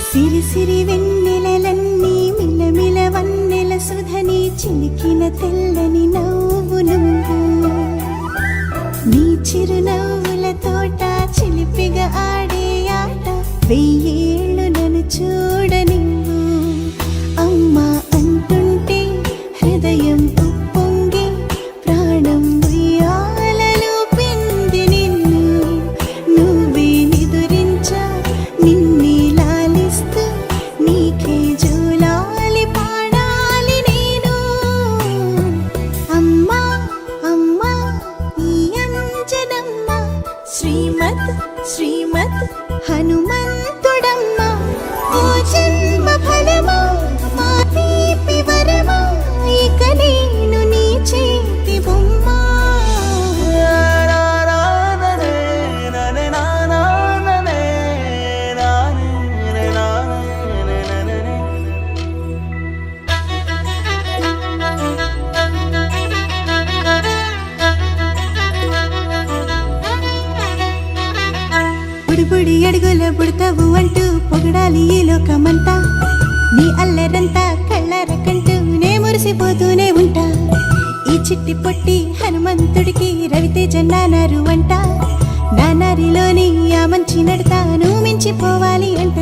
సిరి సిరి వెన్నెలలన్నీ మిలమిల వన్నెల సుధని చిలికిన తెల్లని నవ్వు నువ్వు నీ చిరునవ్వుల తోట చిలిపిగా ఆడే ఆట వెయ్యేళ్ళు నన్ను చూడనివ్వు అమ్మా అంటుంటే హృదయం ఉప్పొంగి ప్రాణం ఉయ్యాలలో పిండి నిన్ను నువ్వే నిదురించా నిన్నే లాలిస్తూ నీకే జోలాలి పాడాలి నేను అమ్మా అమ్మా ఈ అంజనమ్మ శ్రీమత్ శ్రీమత్ హనుమంతుడమ్మ ఓ జన్మ ఫలమా మా తీపి వరమా ఇక నేను నీ చేతి బొమ్మ బుడిబుడి అడుగుల బుడతావు అంటూ పొగడాలి ఈ లోకమంతా నీ అల్లరంతా కళ్ళారకంటూ నే మురిసిపోతూనే ఉంటా ఈ చిట్టి పొట్టి హనుమంతుడికి రవితేజ నానారు అంట నానారిలోని ఆ మంచి నడతాను మించిపోవాలి అంట